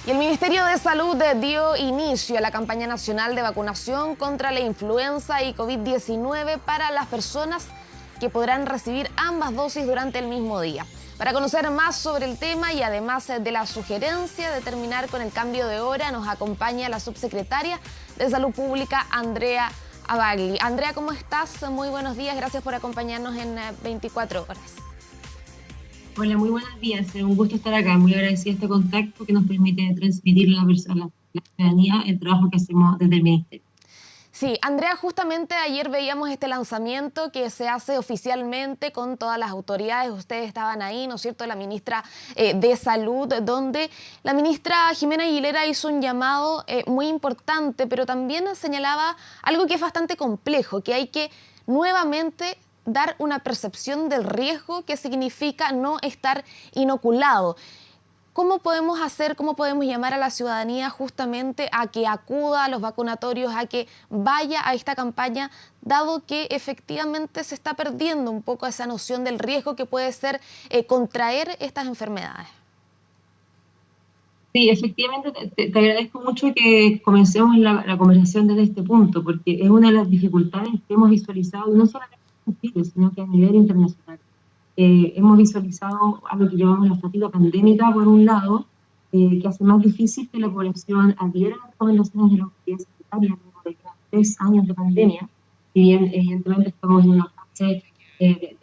Y el Ministerio de Salud dio inicio a la campaña nacional de vacunación contra la influenza y COVID-19 para las personas que podrán recibir ambas dosis durante el mismo día. Para conocer más sobre el tema y además de la sugerencia de terminar con el cambio de hora, nos acompaña la subsecretaria de Salud Pública, Andrea Abagli. Andrea, ¿cómo estás? Muy buenos días, gracias por acompañarnos en 24 horas. Hola, muy buenos días. Es un gusto estar acá. Muy agradecida este contacto que nos permite transmitir a la ciudadanía el trabajo que hacemos desde el Ministerio. Sí, Andrea, justamente ayer veíamos este lanzamiento que se hace oficialmente con todas las autoridades. Ustedes estaban ahí, ¿no es cierto?, la ministra de Salud, donde la ministra Jimena Aguilera hizo un llamado muy importante, pero también señalaba algo que es bastante complejo, que hay que nuevamente dar una percepción del riesgo que significa no estar inoculado. ¿Cómo podemos hacer, cómo podemos llamar a la ciudadanía justamente a que acuda a los vacunatorios, a que vaya a esta campaña, dado que efectivamente se está perdiendo un poco esa noción del riesgo que puede ser contraer estas enfermedades? Sí, efectivamente, te agradezco mucho que comencemos la conversación desde este punto, porque es una de las dificultades que hemos visualizado, no solamente en Chile, sino que a nivel internacional. Hemos visualizado algo que llamamos la fatiga pandémica, por un lado, que hace más difícil que la población adhiera a las recomendaciones de la autoridad sanitaria luego de 3 años de pandemia, si bien evidentemente estamos en una fase de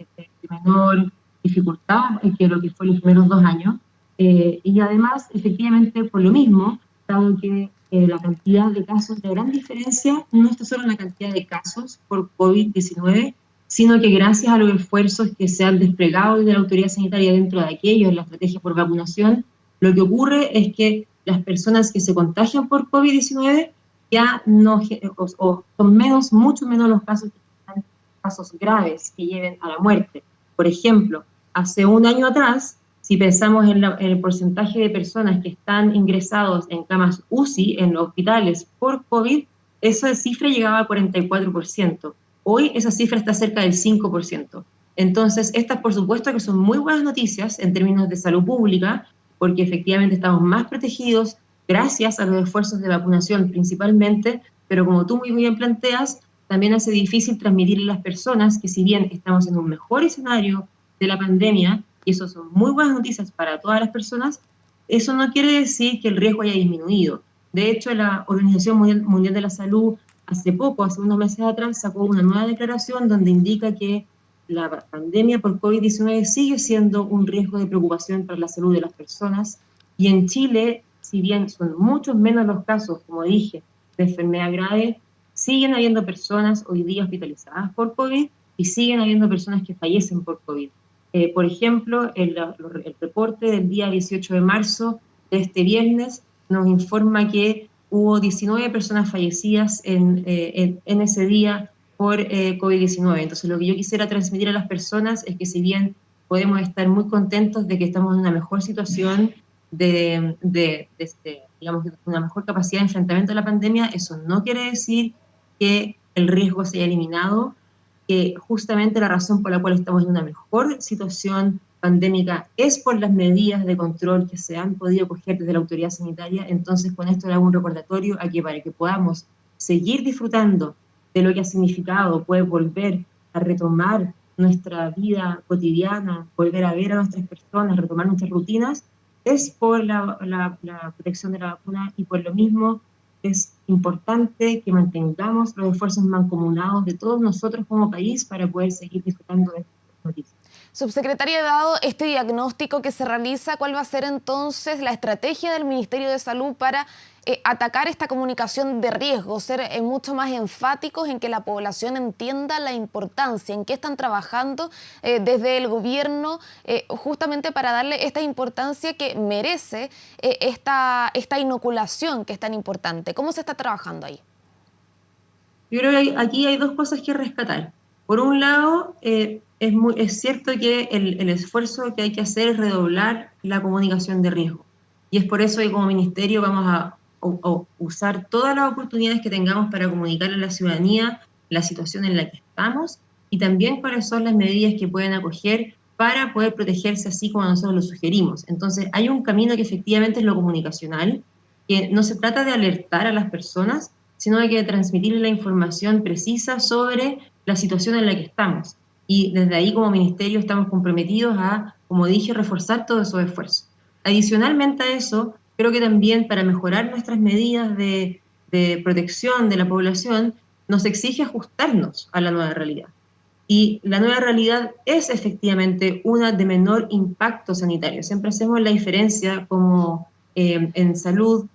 menor dificultad que lo que fue los primeros 2 años, y además, efectivamente, por lo mismo, dado que la cantidad de casos, la gran diferencia no está solo en la cantidad de casos por COVID-19, sino que gracias a los esfuerzos que se han desplegado desde la autoridad sanitaria dentro de aquello, en la estrategia por vacunación, lo que ocurre es que las personas que se contagian por COVID-19 ya no, o son menos, mucho menos los casos que están casos graves que lleven a la muerte. Por ejemplo, hace un año atrás, si pensamos en el porcentaje de personas que están ingresados en camas UCI en los hospitales por COVID, esa cifra llegaba al 44%. Hoy esa cifra está cerca del 5%. Entonces, estas por supuesto que son muy buenas noticias en términos de salud pública, porque efectivamente estamos más protegidos gracias a los esfuerzos de vacunación principalmente, pero como tú muy bien planteas, también hace difícil transmitirle a las personas que si bien estamos en un mejor escenario de la pandemia, y eso son muy buenas noticias para todas las personas, eso no quiere decir que el riesgo haya disminuido. De hecho, la Organización Mundial de la Salud hace poco, hace unos meses atrás, sacó una nueva declaración donde indica que la pandemia por COVID-19 sigue siendo un riesgo de preocupación para la salud de las personas, y en Chile, si bien son muchos menos los casos, como dije, de enfermedad grave, siguen habiendo personas hoy día hospitalizadas por COVID y siguen habiendo personas que fallecen por COVID. Por ejemplo, el reporte del día 18 de marzo de este viernes nos informa que hubo 19 personas fallecidas en ese día por COVID-19. Entonces, lo que yo quisiera transmitir a las personas es que si bien podemos estar muy contentos de que estamos en una mejor situación, digamos, una mejor capacidad de enfrentamiento a la pandemia, eso no quiere decir que el riesgo se haya eliminado, que justamente la razón por la cual estamos en una mejor situación pandémica es por las medidas de control que se han podido coger desde la autoridad sanitaria. Entonces, con esto le hago un recordatorio a que para que podamos seguir disfrutando de lo que ha significado, poder volver a retomar nuestra vida cotidiana, volver a ver a nuestras personas, retomar nuestras rutinas, es por la protección de la vacuna, y por lo mismo es importante que mantengamos los esfuerzos mancomunados de todos nosotros como país para poder seguir disfrutando de estas noticias. Subsecretaria, dado este diagnóstico que se realiza, ¿cuál va a ser entonces la estrategia del Ministerio de Salud para atacar esta comunicación de riesgo, ser mucho más enfáticos en que la población entienda la importancia, en qué están trabajando desde el gobierno justamente para darle esta importancia que merece esta inoculación que es tan importante? ¿Cómo se está trabajando ahí? Yo creo que aquí hay dos cosas que rescatar. Por un lado, es cierto que el esfuerzo que hay que hacer es redoblar la comunicación de riesgo. Y es por eso que como ministerio vamos a usar todas las oportunidades que tengamos para comunicarle a la ciudadanía la situación en la que estamos y también cuáles son las medidas que pueden acoger para poder protegerse así como nosotros lo sugerimos. Entonces, hay un camino que efectivamente es lo comunicacional, que no se trata de alertar a las personas, sino de que transmitirles la información precisa sobre la situación en la que estamos. Y desde ahí como ministerio estamos comprometidos a, como dije, reforzar todos esos esfuerzos. Adicionalmente a eso, creo que también para mejorar nuestras medidas de protección de la población, nos exige ajustarnos a la nueva realidad. Y la nueva realidad es efectivamente una de menor impacto sanitario. Siempre hacemos la diferencia como en salud.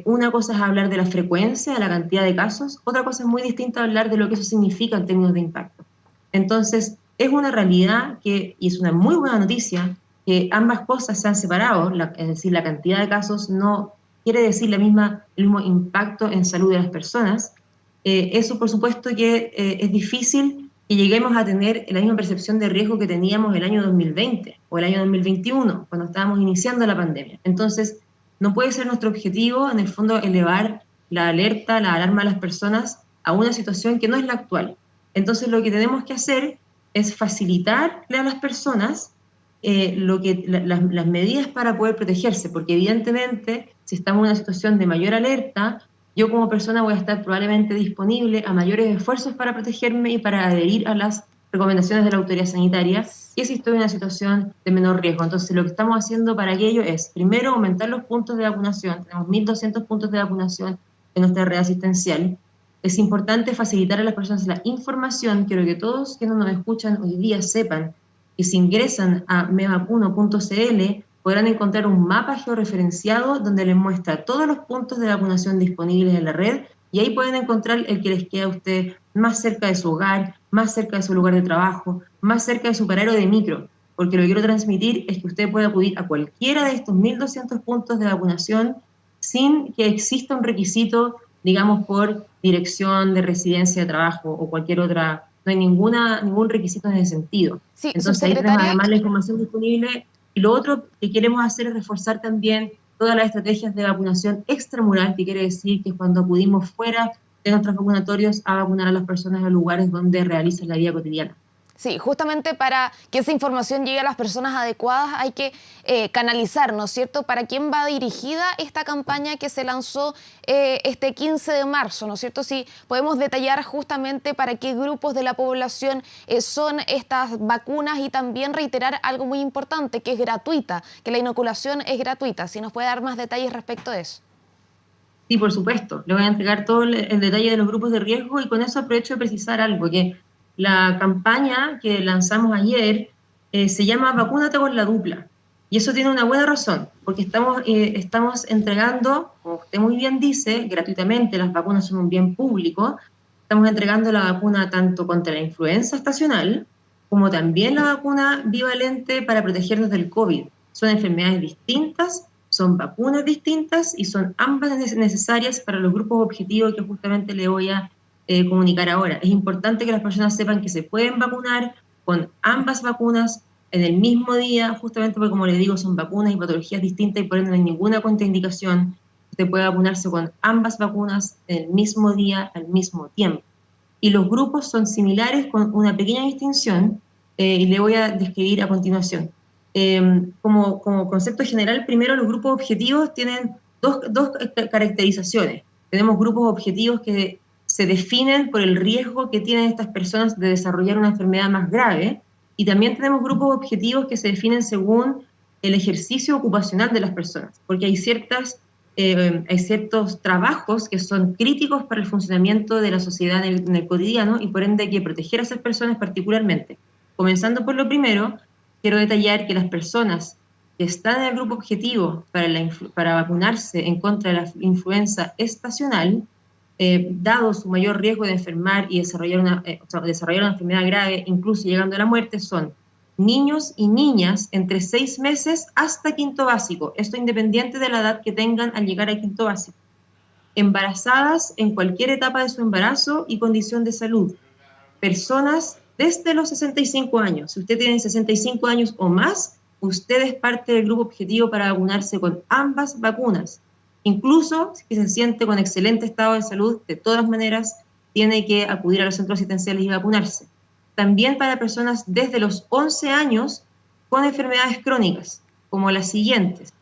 Una cosa es hablar de la frecuencia, de la cantidad de casos, otra cosa es muy distinta hablar de lo que eso significa en términos de impacto. Entonces, es una realidad que, y es una muy buena noticia, que ambas cosas se han separado, es decir, la cantidad de casos no quiere decir el mismo impacto en salud de las personas. Eso, por supuesto, que es difícil que lleguemos a tener la misma percepción de riesgo que teníamos el año 2020 o el año 2021, cuando estábamos iniciando la pandemia. Entonces, no puede ser nuestro objetivo, en el fondo, elevar la alerta, la alarma a las personas a una situación que no es la actual. Entonces, lo que tenemos que hacer es facilitarle a las personas las medidas para poder protegerse, porque evidentemente, si estamos en una situación de mayor alerta, yo como persona voy a estar probablemente disponible a mayores esfuerzos para protegerme y para adherir a las recomendaciones de la autoridad sanitaria, que si estoy en una situación de menor riesgo. Entonces, lo que estamos haciendo para aquello es, primero, aumentar los puntos de vacunación. Tenemos 1.200 puntos de vacunación en nuestra red asistencial. Es importante facilitar a las personas la información. Quiero que todos quienes nos escuchan hoy día sepan que si ingresan a mevacuno.cl podrán encontrar un mapa georreferenciado donde les muestra todos los puntos de vacunación disponibles en la red, y ahí pueden encontrar el que les queda a usted más cerca de su hogar, más cerca de su lugar de trabajo, más cerca de su parado de micro, porque lo que quiero transmitir es que usted puede acudir a cualquiera de estos 1.200 puntos de vacunación sin que exista un requisito, digamos, por dirección de residencia de trabajo o cualquier otra. No hay ningún requisito en ese sentido. Sí, Entonces ahí tenemos subsecretaria. además la información disponible, y lo otro que queremos hacer es reforzar también todas las estrategias de vacunación extramural, que quiere decir que cuando acudimos fuera de nuestros vacunatorios a vacunar a las personas en lugares donde realizan la vida cotidiana. Sí, justamente para que esa información llegue a las personas adecuadas hay que canalizar, ¿no es cierto?, para quién va dirigida esta campaña que se lanzó este 15 de marzo, ¿no es cierto? Si podemos detallar justamente para qué grupos de la población son estas vacunas, y también reiterar algo muy importante, que es gratuita, que la inoculación es gratuita. Si nos puede dar más detalles respecto a eso. Sí, por supuesto. Le voy a entregar todo el detalle de los grupos de riesgo, y con eso aprovecho de precisar algo, que la campaña que lanzamos ayer se llama Vacúnate con la dupla. Y eso tiene una buena razón, porque estamos entregando, como usted muy bien dice, gratuitamente. Las vacunas son un bien público. Estamos entregando la vacuna tanto contra la influenza estacional, como también la vacuna bivalente para protegernos del COVID. Son enfermedades distintas, son vacunas distintas, y son ambas necesarias para los grupos objetivos que justamente le voy a comunicar ahora. Es importante que las personas sepan que se pueden vacunar con ambas vacunas en el mismo día, justamente porque, como les digo, son vacunas y patologías distintas, y por ende no hay ninguna contraindicación. Usted puede vacunarse con ambas vacunas en el mismo día, al mismo tiempo. Y los grupos son similares, con una pequeña distinción, y le voy a describir a continuación. Como concepto general, primero, los grupos objetivos tienen dos caracterizaciones. Tenemos grupos objetivos que se definen por el riesgo que tienen estas personas de desarrollar una enfermedad más grave, y también tenemos grupos objetivos que se definen según el ejercicio ocupacional de las personas, porque hay ciertos trabajos que son críticos para el funcionamiento de la sociedad en el cotidiano, y por ende hay que proteger a esas personas particularmente. Comenzando por lo primero, quiero detallar que las personas que están en el grupo objetivo para vacunarse en contra de la influenza estacional, dado su mayor riesgo de enfermar y desarrollar una enfermedad grave, incluso llegando a la muerte, son niños y niñas entre 6 meses hasta quinto básico, esto independiente de la edad que tengan al llegar a quinto básico, embarazadas en cualquier etapa de su embarazo y condición de salud, personas desde los 65 años. Si usted tiene 65 años o más, usted es parte del grupo objetivo para vacunarse con ambas vacunas. Incluso si se siente con excelente estado de salud, de todas maneras tiene que acudir a los centros asistenciales y vacunarse. También para personas desde los 11 años con enfermedades crónicas, como las siguientes: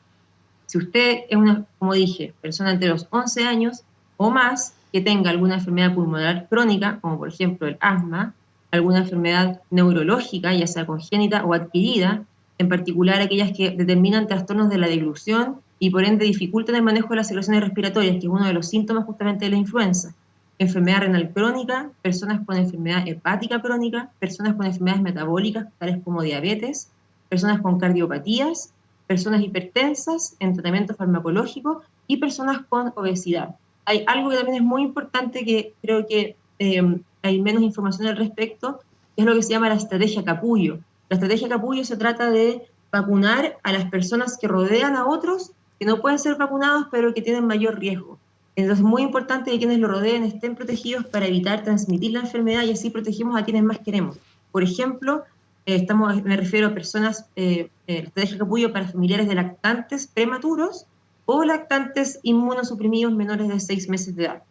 Si usted es una, como dije, persona entre los 11 años o más, que tenga alguna enfermedad pulmonar crónica, como por ejemplo el asma, alguna enfermedad neurológica, ya sea congénita o adquirida, en particular aquellas que determinan trastornos de la deglución y por ende dificultan el manejo de las secreciones respiratorias, que es uno de los síntomas justamente de la influenza. Enfermedad renal crónica, personas con enfermedad hepática crónica, personas con enfermedades metabólicas, tales como diabetes, personas con cardiopatías, personas hipertensas en tratamiento farmacológico y personas con obesidad. Hay algo que también es muy importante que creo que hay menos información al respecto, que es lo que se llama la estrategia capullo. La estrategia capullo se trata de vacunar a las personas que rodean a otros que no pueden ser vacunados, pero que tienen mayor riesgo. Entonces es muy importante que quienes lo rodeen estén protegidos para evitar transmitir la enfermedad y así protegemos a quienes más queremos. Por ejemplo, me refiero a personas, estrategia capullo para familiares de lactantes prematuros o lactantes inmunosuprimidos menores de 6 meses de edad.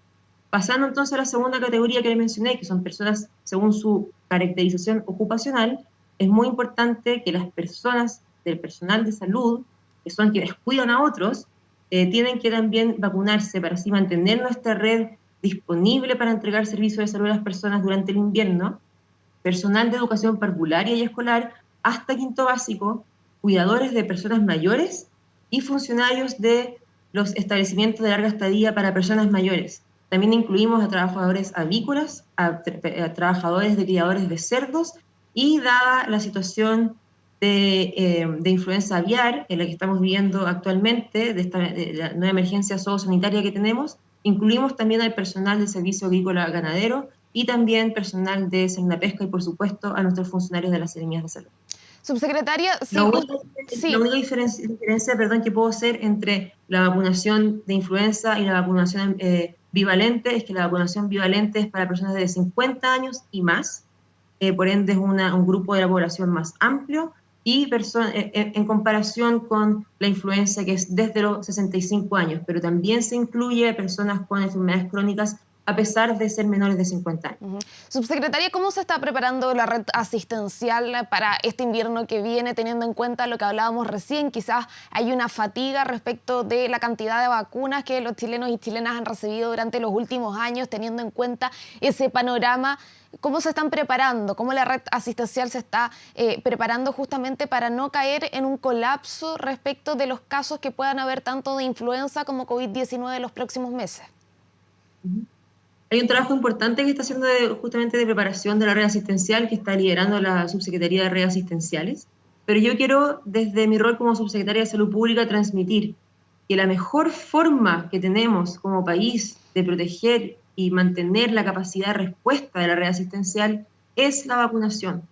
Pasando entonces a la segunda categoría que le mencioné, que son personas según su caracterización ocupacional, es muy importante que las personas del personal de salud, que son quienes cuidan a otros, tienen que también vacunarse para así mantener nuestra red disponible para entregar servicios de salud a las personas durante el invierno, personal de educación parvularia y escolar hasta quinto básico, cuidadores de personas mayores y funcionarios de los establecimientos de larga estadía para personas mayores. También incluimos a trabajadores avícolas, a trabajadores de criadores de cerdos y dada la situación de influenza aviar en la que estamos viviendo actualmente, de la nueva emergencia zoosanitaria que tenemos, incluimos también al personal del servicio agrícola ganadero y también personal de Pesca y, por supuesto, a nuestros funcionarios de las seremías de salud. Subsecretaria, sí, La única diferencia, perdón, que puedo hacer entre la vacunación de influenza y la vacunación bivalente es que la vacunación bivalente es para personas de 50 años y más, por ende es un grupo de la población más amplio, y en comparación con la influenza que es desde los 65 años, pero también se incluye a personas con enfermedades crónicas a pesar de ser menores de 50 años. Subsecretaria, ¿cómo se está preparando la red asistencial para este invierno que viene, teniendo en cuenta lo que hablábamos recién? Quizás hay una fatiga respecto de la cantidad de vacunas que los chilenos y chilenas han recibido durante los últimos años, teniendo en cuenta ese panorama. ¿Cómo se están preparando? ¿Cómo la red asistencial se está preparando justamente para no caer en un colapso respecto de los casos que puedan haber tanto de influenza como COVID-19 en los próximos meses? Hay un trabajo importante que está haciendo justamente de preparación de la red asistencial que está liderando la Subsecretaría de Redes Asistenciales, pero yo quiero, desde mi rol como Subsecretaria de Salud Pública, transmitir que la mejor forma que tenemos como país de proteger y mantener la capacidad de respuesta de la red asistencial es la vacunación.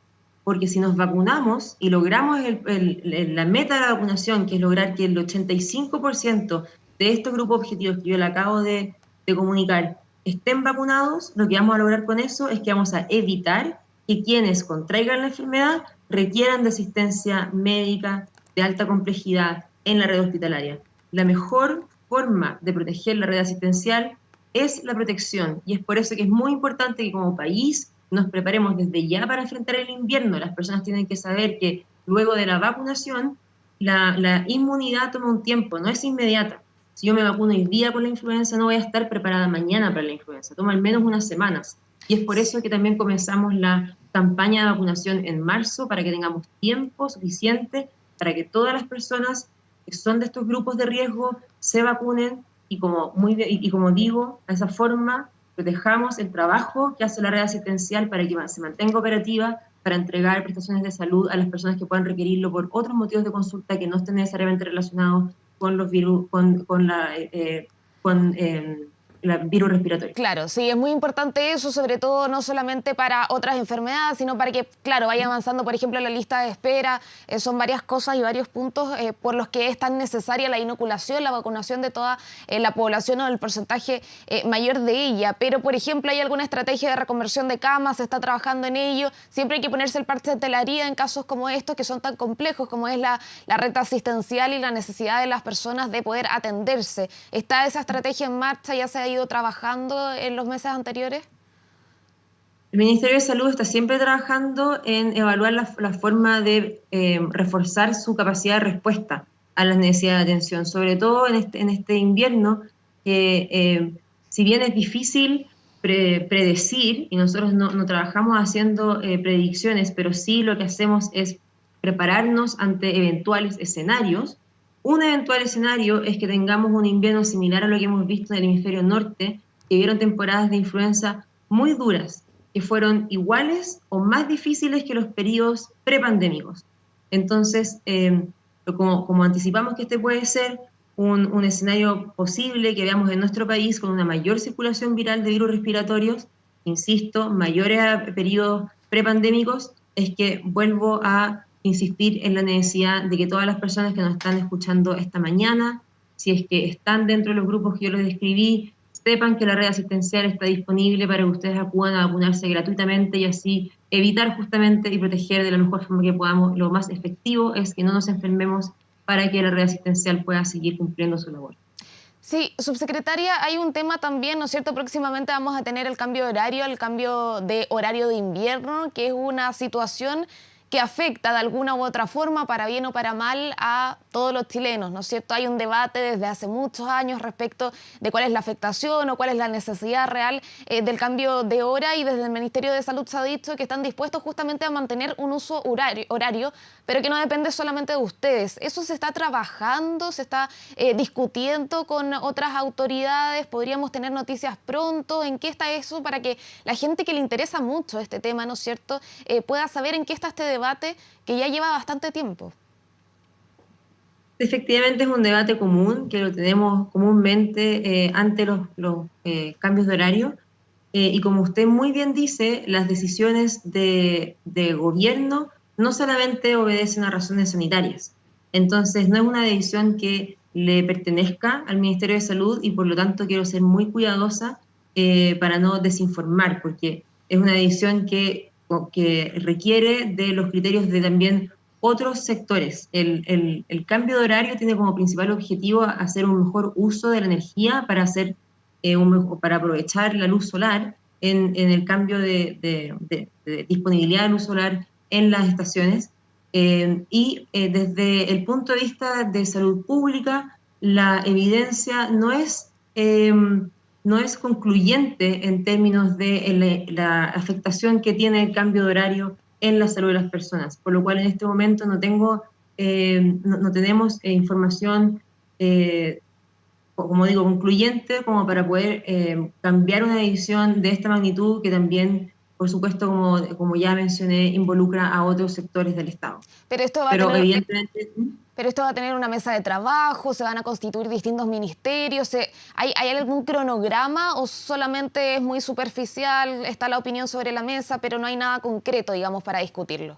Porque si nos vacunamos y logramos la meta de la vacunación, que es lograr que el 85% de estos grupos objetivos que yo le acabo de comunicar estén vacunados, lo que vamos a lograr con eso es que vamos a evitar que quienes contraigan la enfermedad requieran de asistencia médica de alta complejidad en la red hospitalaria. La mejor forma de proteger la red asistencial es la protección, y es por eso que es muy importante que como país nos preparemos desde ya para enfrentar el invierno. Las personas tienen que saber que luego de la vacunación la inmunidad toma un tiempo, no es inmediata. Si yo me vacuno hoy día con la influenza, no voy a estar preparada mañana para la influenza, toma al menos unas semanas. Y es por eso que también comenzamos la campaña de vacunación en marzo, para que tengamos tiempo suficiente para que todas las personas que son de estos grupos de riesgo se vacunen y como digo, de esa forma protejamos el trabajo que hace la red asistencial para que se mantenga operativa, para entregar prestaciones de salud a las personas que puedan requerirlo por otros motivos de consulta que no estén necesariamente relacionados con los virus, la virus respiratorio. Claro, sí, es muy importante eso, sobre todo no solamente para otras enfermedades, sino para que, claro, vaya avanzando, por ejemplo, la lista de espera. Son varias cosas y varios puntos por los que es tan necesaria la inoculación, la vacunación de toda la población o del porcentaje mayor de ella. Pero, por ejemplo, ¿hay alguna estrategia de reconversión de camas? ¿Se está trabajando en ello? Siempre hay que ponerse el parche de la herida en casos como estos, que son tan complejos como es la red asistencial y la necesidad de las personas de poder atenderse. ¿Está esa estrategia en marcha? ¿Ya se ha ido trabajando en los meses anteriores? El Ministerio de Salud está siempre trabajando en evaluar la forma de reforzar su capacidad de respuesta a las necesidades de atención, sobre todo en este invierno, que si bien es difícil predecir, y nosotros no trabajamos haciendo predicciones, pero sí lo que hacemos es prepararnos ante eventuales escenarios. Un eventual escenario es que tengamos un invierno similar a lo que hemos visto en el hemisferio norte, que vieron temporadas de influenza muy duras, que fueron iguales o más difíciles que los periodos prepandémicos. Entonces, como anticipamos que este puede ser un escenario posible que veamos en nuestro país con una mayor circulación viral de virus respiratorios, insisto, mayores a periodos prepandémicos, es que vuelvo a insistir en la necesidad de que todas las personas que nos están escuchando esta mañana, si es que están dentro de los grupos que yo les describí, sepan que la red asistencial está disponible para que ustedes acudan a vacunarse gratuitamente y así evitar justamente y proteger de la mejor forma que podamos. Lo más efectivo es que no nos enfermemos para que la red asistencial pueda seguir cumpliendo su labor. Sí, subsecretaria, hay un tema también, ¿no es cierto? Próximamente vamos a tener el cambio de horario, el cambio de horario de invierno, que es una situación que afecta de alguna u otra forma, para bien o para mal, a todos los chilenos, ¿no es cierto? Hay un debate desde hace muchos años respecto de cuál es la afectación o cuál es la necesidad real del cambio de hora, y desde el Ministerio de Salud se ha dicho que están dispuestos justamente a mantener un uso horario, pero que no depende solamente de ustedes. ¿Eso se está trabajando, se está discutiendo con otras autoridades? ¿Podríamos tener noticias pronto? ¿En qué está eso para que la gente que le interesa mucho este tema, ¿no es cierto?, pueda saber en qué está este debate que ya lleva bastante tiempo? Efectivamente es un debate común que lo tenemos comúnmente ante los cambios de horario, y como usted muy bien dice, las decisiones de gobierno no solamente obedecen a razones sanitarias. Entonces no es una decisión que le pertenezca al Ministerio de Salud, y por lo tanto quiero ser muy cuidadosa para no desinformar, porque es una decisión que requiere de los criterios de también otros sectores. El cambio de horario tiene como principal objetivo hacer un mejor uso de la energía para para aprovechar la luz solar en el cambio de disponibilidad de luz solar en las estaciones. Desde el punto de vista de salud pública, la evidencia no es concluyente en términos de la afectación que tiene el cambio de horario en la salud de las personas, por lo cual en este momento no tenemos información, como digo, concluyente como para poder cambiar una decisión de esta magnitud, que también, por supuesto, como ya mencioné, involucra a otros sectores del Estado. Pero esto va a Pero tener... evidentemente... Pero esto va a tener una mesa de trabajo, se van a constituir distintos ministerios. ¿Hay algún cronograma o solamente es muy superficial, está la opinión sobre la mesa, pero no hay nada concreto, digamos, para discutirlo?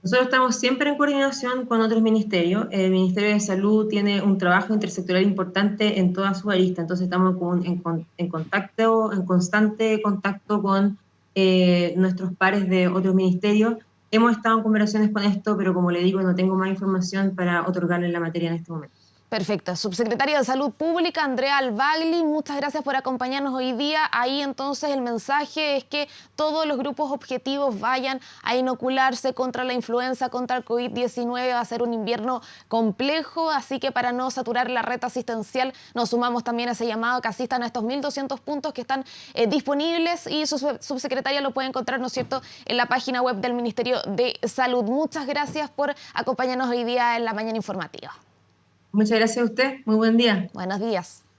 Nosotros estamos siempre en coordinación con otros ministerios. El Ministerio de Salud tiene un trabajo intersectorial importante en toda su arista, entonces estamos en constante contacto con nuestros pares de otros ministerios. Hemos estado en conversaciones con esto, pero como le digo, no tengo más información para otorgarle la materia en este momento. Perfecto. Subsecretaria de Salud Pública, Andrea Albagli, muchas gracias por acompañarnos hoy día. Ahí entonces el mensaje es que todos los grupos objetivos vayan a inocularse contra la influenza, contra el COVID-19. Va a ser un invierno complejo, así que para no saturar la red asistencial nos sumamos también a ese llamado que asistan a estos 1.200 puntos que están disponibles, y su subsecretaria lo puede encontrar, ¿no es cierto?, en la página web del Ministerio de Salud. Muchas gracias por acompañarnos hoy día en la mañana informativa. Muchas gracias a usted. Muy buen día. Buenos días.